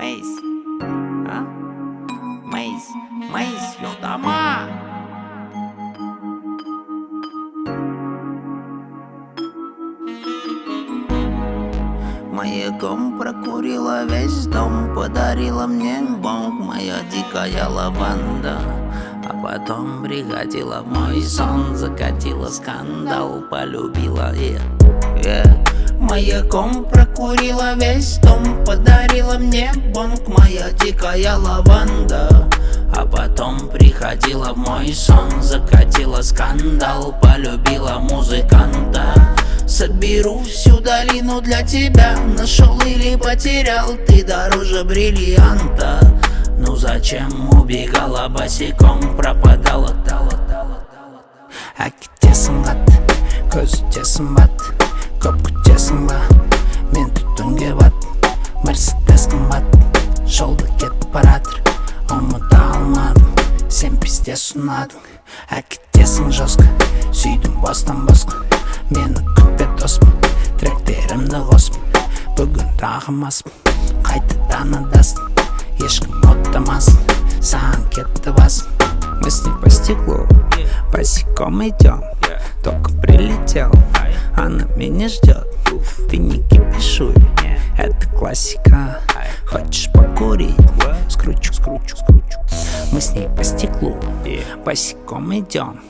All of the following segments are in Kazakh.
Мейс, а? Мейс, Юртама. Маяком прокурила весь дом, подарила мне Бог, моя дикая лаванда. А потом приходила в мой сон, закатила скандал, полюбила Маяком прокурила весь дом, подарила мне Бог, моя дикая лаванда. А потом приходила в мой сон, закатила скандал, полюбила музыканта. Соберу всю долину для тебя, нашел или потерял, ты дороже бриллианта. Ну зачем убегала босиком, пропадала? Әкетесің бат, көз өтесің бат, көп күтесің ба, мен түтінге бат. Мерседес қымбат, жолда кетіп баратыр, ұмыта алмадым, сен пизде сұнадың. Әкетесің жосқа, сүйдім бостан босқа, мені күтпе доспын, тректерімді қоспын. Бүгін тағымаспын, қайтадан адастым, ешкім оттамасын, саған кетті басым. Мы с ней по стеклу, босиком идем, только прилетел, она меня ждет. Ты не кипишуй, это классика. Хочешь покурить? Скручу. Мы с ней по стеклу, босиком идем,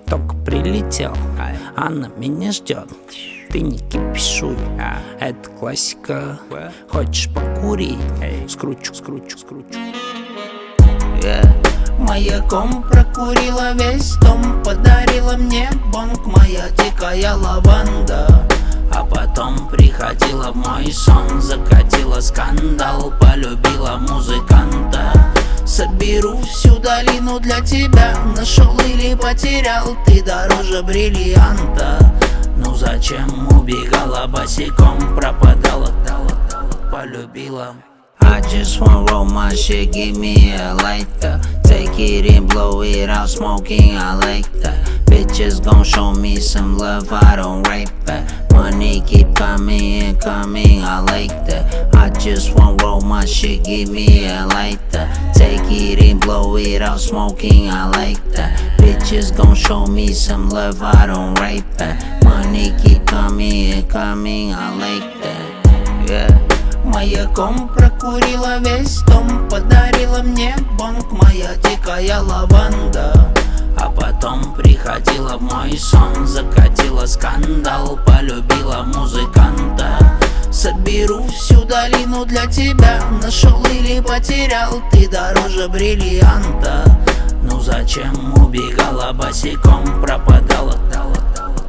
только прилетел, она меня ждет. Ты не кипишуй, это классика. Хочешь покурить? Скручу. Маяком прокурила весь дом, подарила мне Бог, моя дикая лаванда. А потом приходила в мой сон, закатила скандал, полюбила музыканта. Соберу всю долину для тебя, нашел или потерял, ты дороже бриллианта. Ну зачем убегала босиком, пропадала, полюбила. I just wanna roll my shit, give me a lighter. Take it and blow it out, smoking, I like that. Bitches gon' show me some love, I don't rape that. Money keep coming, I like that. I just wanna roll my shit, give me a lighter. Take it and blow it out, smoking, I like that. Bitches gon' show me some love, I don't rape that. Money keep coming, I like that. Маяком прокурила весь дом, подарила мне Бог, моя дикая лаванда. А потом приходила в мой сон, закатила скандал, полюбила музыканта. Соберу всю долину для тебя, нашел или потерял, ты дороже бриллианта. Ну зачем убегала босиком, пропадала,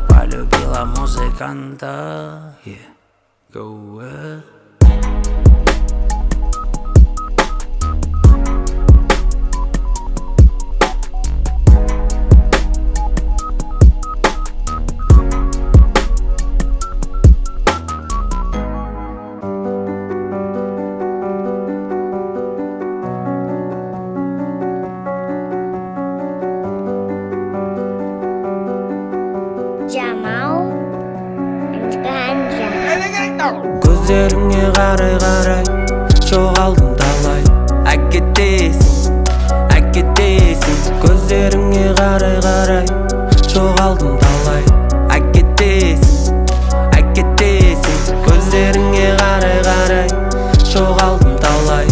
полюбила музыканта. Go Jamal and Ganja. Көздеріңе қарай, жоғалдым талай. Әкетесің. Көздеріңе қарай, жоғалдым талай. Әкетесің. Көздеріңе қарай, жоғалдым талай.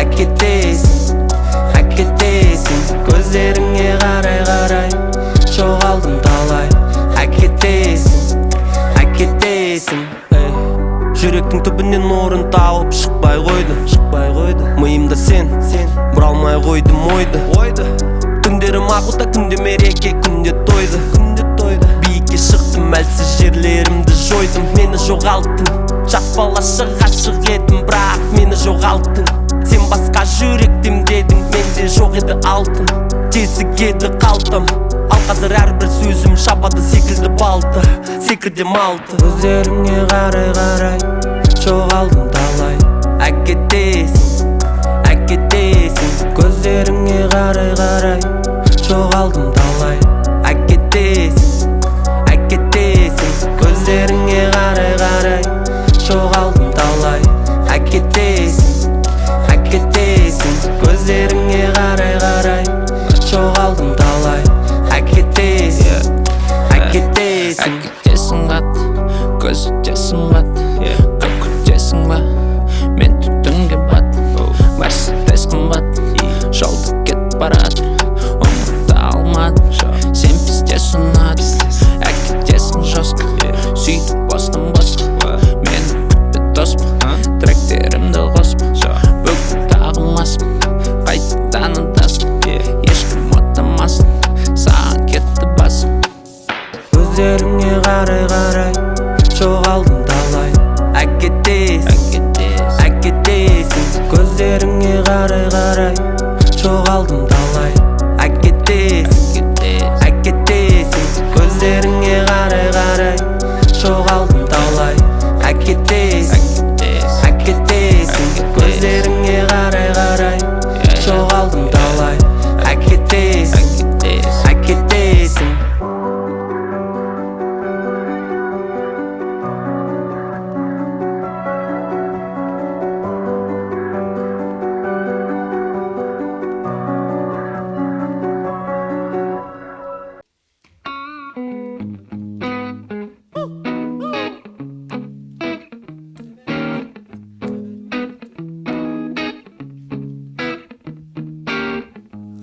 Әкетесің. Көздеріңе қарай, жоғалдым талай. Әкетесің. Жүректің түбінен орын тауып шықпай қойды. Миымда сен бұралмай қойдым ойды. Күндерім ақұта, күнде мереке, күнде тойды. Биікке шықтым, әлсіз жерлерімді жойдым. Мені жоғалттың, жас балаша ғашық едім, бірақ мені жоғалттың. Сен басқа жүректем дедің, менде жоқ еді алтын. Тесік еді қалтам, ал қазір әрбір сөзім шабады секілді балты, секірдем алты. Көздеріңе қарай, жоғалдым талай. Әкетесің. Көздеріңе қарай, жоғалдым талай. Әкетесің. Көздеріңе қарай, жоғалдым талай. Әкетесің. қарай жоғалдым талай. Әкетесің, көздеріңе қарай жоғалдым талай. Әкетесің, көздеріңе қарай жоғалдым талай. Әкетесің, көздеріңе қарай жоғалдым талай. Әкетесің.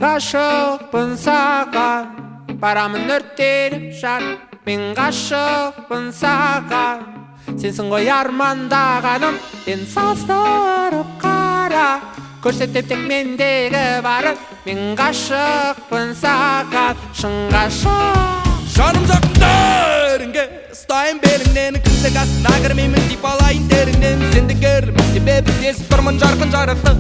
Ғашықпын саған, барамын өртеніп жан. Мен ғашықпын саған, сенсің ғой армандағаным. Сен салыстырып қара, көрсетем тек мендегі барын. Мен ғашықпын саған, шын ғашық. Жаным жақындарыңа ұстайын беліңнен, күндік астына кірмеймін, сипалайын теріңнен. Сенді көрмей себебі сезіп тұрмын жарқын жарықты.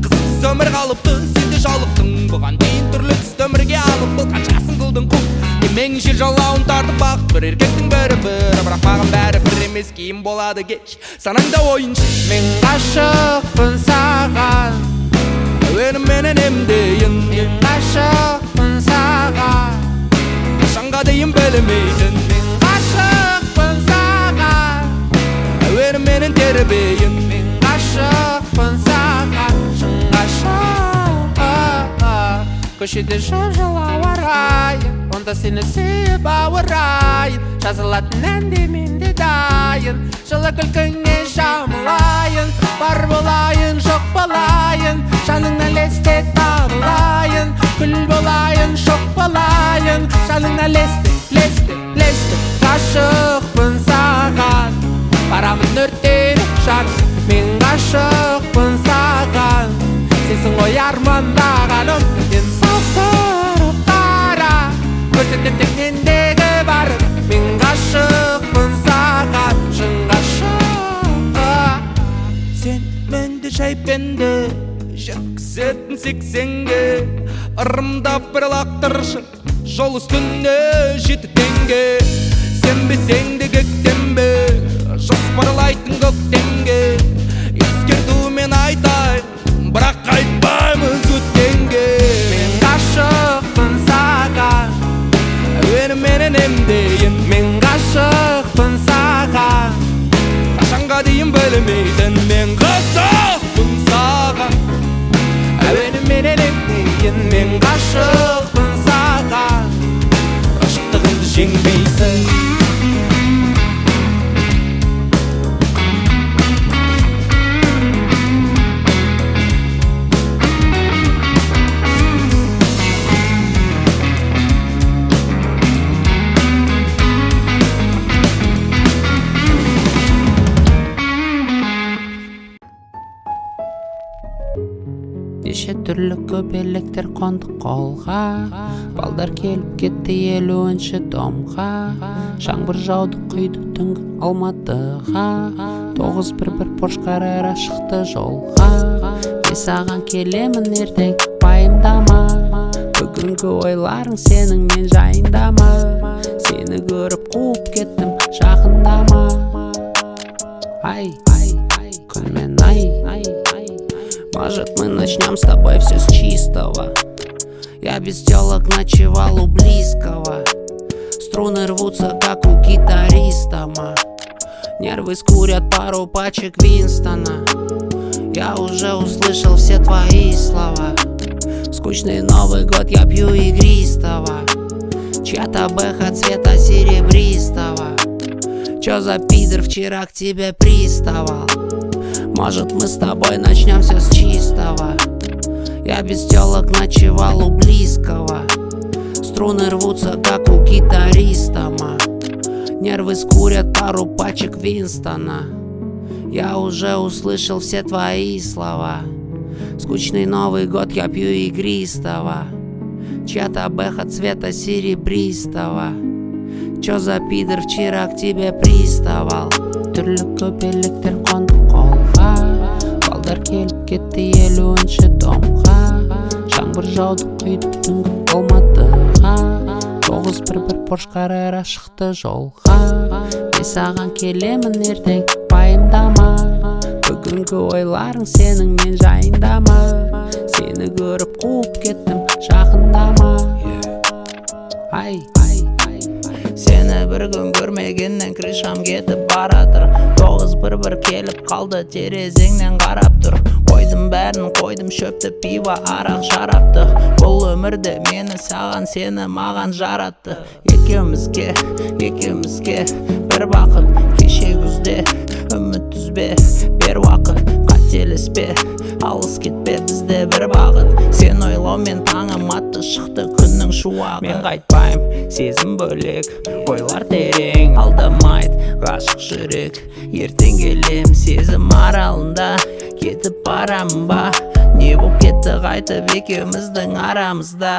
Қызықсыз өмір қалыпты, сенде жалықтың. Бұған дейін түрлі түсті өмірге алып бұл қаншасын қылдың құл. Емең жел жалауын тартып бақыт, бір еркектің бірі, бірақ маған бәрі бір емес, кейін болады кеш санаңда ойыншы. Мен ғашықпын саған, әуеніменен емдейін. мен ғашықпын саған, Қашанға дейін білмейтін. мен ғашықпын саған, әуеніменен тербейін. мен ғашықпын саған, шын ғашық. Көшеде жол ауа райы, онда сені сүйіп ауырайын. Жазылатын әнде менде дайын, жылы күлкіңе жамылайын. Бар болайын, жоқ болайын, жаныңа лесте табылайын. Күл болайын, жоқ болайын, жаныңа лесте. Ғашықпын саған, барамын өртеніп жан. Мен ғашықпын саған, сенсің ғой армандағаным. Сен салыстырып қара, көрсетем тек мендегі барын. Мен ғашықпын саған, шын ғашық. Сен менде шайпенді жеткізетін сексенге, ырымдап бір лақтыршы жол үстіне жетітенге. Сенбесең де көктембе, жоспарлайтын көктемге. Ескертумен айтайын, бірақ қайтпаймыз өткенге. Мен ғашықпын саған, әуеніменен емдейін. мен ғашықпын саған, Қашанға дейін білмейтін. Мен ғашықпын саған, әуеніменен емдейін. Мен ғашықпын саған, ғашықтығымды жеңбейсің. Неше түрлі көбелектер қонды қолға, балдар келіп кетті 50-ші домға. Жаңбыр жауды құйды түнгі Алматыға, 911 Порш Каррера шықты жолға. Мен саған келемін ертең, пайымдама, бүгінгі ойларың сенің мен жайындама. Сені көріп қуып кеттім, жақындама. Ай, күнмен ай. Может, мы начнем с тобой все с чистого. Я без телок ночевал у близкого. Струны рвутся, как у гитариста. Нервы скурят пару пачек Винстона. Я уже услышал все твои слова. Скучный Новый год, я пью игристого. Чья-то бэха цвета серебристого. Чё за пидор вчера к тебе приставал? Может, мы с тобой начнем все с чистого. Я без телок ночевал у близкого. Струны рвутся, как у гитариста. Нервы скурят пару пачек Винстона. Я уже услышал все твои слова. Скучный Новый год, я пью игристого. Чья-то бэха цвета серебристого. Чё за пидор вчера к тебе приставал? Түрлі көпелектер қондық қолға, балдар келіп кетті 50-ші домға. Жаңбыр жауды құйды түнгі болмадыға, 911 Porsche Carrera шықты жолға. Мен саған келемін ертең, пайымдама. Бүгінгі ойларың сенің мен жайындама. Сені көріп қуып кеттім, жақындама. Ай, сені бір күн көрмегеннен крышам кетіп баратыр. 911 келіп қалды, терезеңнен қарап тұр. Қойдым бәрін, қойдым шөпті, пиво, арақ, шарапты. Бұл өмірді мені саған, сені маған жаратты. Екеумізге бір бақыт, кеше күзде үміт үзбе, бер уақыт, қателеспе, алыс кетпе, бізде бір бағыт. Сен ойлаумен таңым атты, шықты күннің шуағы. Мен қайтпайым, сезім бөлек, ойлар терең, алдамайды ғашық жүрек. Ертең келем сезім аралында, кетіп барамын ба? Не боп кетті қайтып екеуміздің арамызда?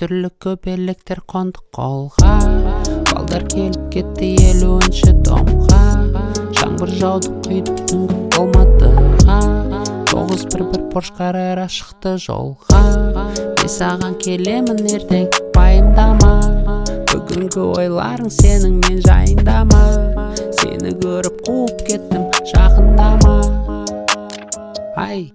Түрлі көпелектер қондық қолға, балдар келіп кетті 50-ші домға. Жаңбыр жауды құйды түнгі болмадыға, 911 Porsche Carrera шықты жолға. Мен саған келемін ертең, пайымдама. Бүгінгі ойларың сенің мен жайындама. Сені көріп қуып кеттім, жақындама. Ай.